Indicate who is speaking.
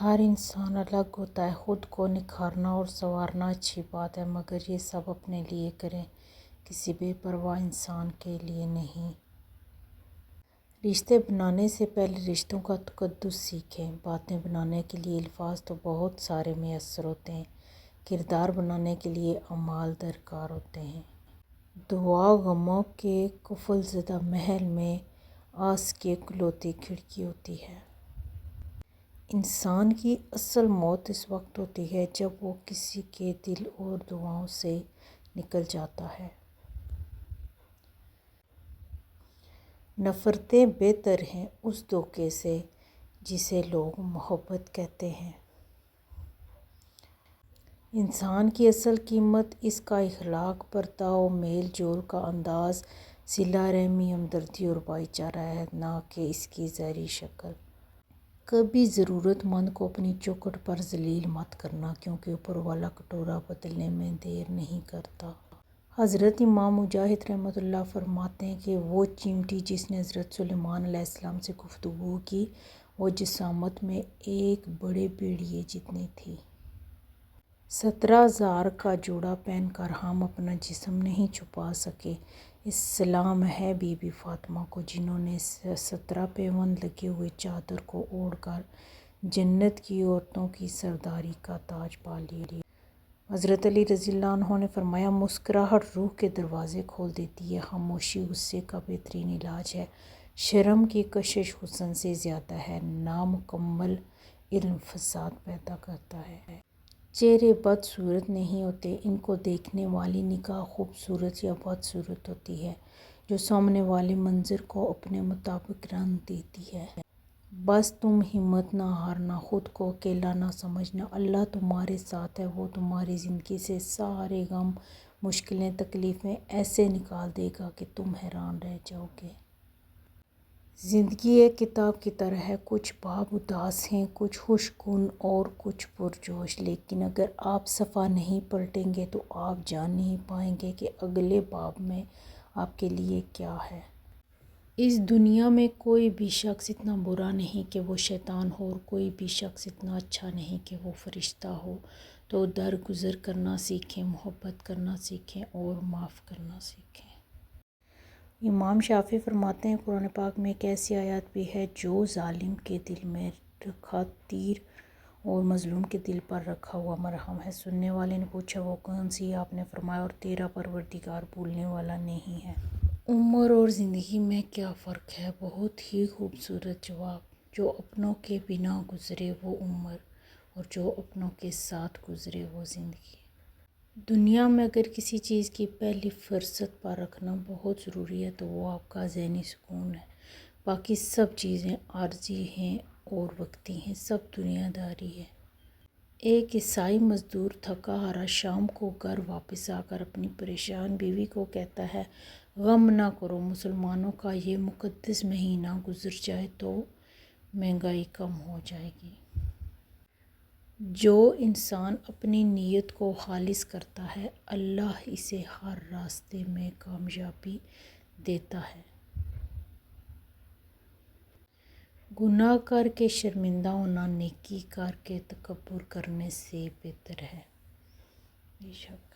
Speaker 1: ہر انسان الگ ہوتا ہے۔ خود کو نکھارنا اور سنوارنا اچھی بات ہے، مگر یہ سب اپنے لیے کریں، کسی بے پرواہ انسان کے لیے نہیں۔ رشتے بنانے سے پہلے رشتوں کا تقدس سیکھیں۔ باتیں بنانے کے لیے الفاظ تو بہت سارے میسر ہوتے ہیں، کردار بنانے کے لیے اعمال درکار ہوتے ہیں۔ دعا غموں کے قفل زدہ محل میں آس کی اکلوتی کھڑکی ہوتی ہے۔ انسان کی اصل موت اس وقت ہوتی ہے جب وہ کسی کے دل اور دعاؤں سے نکل جاتا ہے۔ نفرتیں بہتر ہیں اس دھوکے سے جسے لوگ محبت کہتے ہیں۔ انسان کی اصل قیمت اس کا اخلاق، برتاؤ، میل جول کا انداز، صلہ رحمی، ہمدردی اور بھائی چارہ ہے، نہ کہ اس کی ظاہری شکل۔ کبھی ضرورت مند کو اپنی چوکھٹ پر ذلیل مت کرنا، کیونکہ اوپر والا کٹورا بدلنے میں دیر نہیں کرتا۔ حضرت امام مجاہد رحمۃ اللہ فرماتے ہیں کہ وہ چیونٹی جس نے حضرت سلیمان علیہ السلام سے گفتگو کی، وہ جسامت میں ایک بڑے بھیڑیے جتنی تھی۔ 17,000 کا جوڑا پہن کر ہم اپنا جسم نہیں چھپا سکے۔ اس سلام ہے بی بی فاطمہ کو، جنہوں نے 17 پیوند لگے ہوئے چادر کو اوڑھ کر جنت کی عورتوں کی سرداری کا تاج پا لیا۔ حضرت علی رضی اللہ عنہ نے فرمایا، مسکراہٹ روح کے دروازے کھول دیتی ہے، خاموشی غصے کا بہترین علاج ہے، شرم کی کشش حسن سے زیادہ ہے، نامکمل علم فساد پیدا کرتا ہے۔ چہرے بدصورت نہیں ہوتے، ان کو دیکھنے والی نگاہ خوبصورت یا بدصورت ہوتی ہے، جو سامنے والے منظر کو اپنے مطابق رنگ دیتی ہے۔ بس تم ہمت نہ ہارنا، خود کو اکیلا نہ سمجھنا، اللہ تمہارے ساتھ ہے، وہ تمہاری زندگی سے سارے غم، مشکلیں، تکلیفیں ایسے نکال دے گا کہ تم حیران رہ جاؤ گے۔ زندگی ایک کتاب کی طرح ہے، کچھ باب اداس ہیں، کچھ خوش کن اور کچھ پرجوش، لیکن اگر آپ صفحہ نہیں پلٹیں گے تو آپ جان نہیں پائیں گے کہ اگلے باب میں آپ کے لیے کیا ہے۔ اس دنیا میں کوئی بھی شخص اتنا برا نہیں کہ وہ شیطان ہو، اور کوئی بھی شخص اتنا اچھا نہیں کہ وہ فرشتہ ہو۔ تو درگزر کرنا سیکھیں، محبت کرنا سیکھیں اور معاف کرنا سیکھیں۔ امام شافعی فرماتے ہیں، قرآن پاک میں ایک ایسی آیت بھی ہے جو ظالم کے دل میں رکھا تیر اور مظلوم کے دل پر رکھا ہوا مرہم ہے۔ سننے والے نے پوچھا، وہ کون سی؟ آپ نے فرمایا، اور تیرا پروردگار بھولنے والا نہیں ہے۔ عمر اور زندگی میں کیا فرق ہے؟ بہت ہی خوبصورت جواب۔ جو اپنوں کے بنا گزرے وہ عمر، اور جو اپنوں کے ساتھ گزرے وہ زندگی۔ دنیا میں اگر کسی چیز کی پہلی فرصت پا رکھنا بہت ضروری ہے تو وہ آپ کا ذہنی سکون ہے۔ باقی سب چیزیں عارضی ہیں اور وقتی ہیں، سب دنیا داری ہے۔ ایک عیسائی مزدور تھکا ہارا شام کو گھر واپس آ کر اپنی پریشان بیوی کو کہتا ہے، غم نہ کرو، مسلمانوں کا یہ مقدس مہینہ گزر جائے تو مہنگائی کم ہو جائے گی۔ جو انسان اپنی نیت کو خالص کرتا ہے، اللہ اسے ہر راستے میں کامیابی دیتا ہے۔ گناہ کر کے شرمندہ ہونا نیکی کر کے تکبر کرنے سے بہتر ہے۔ بے شک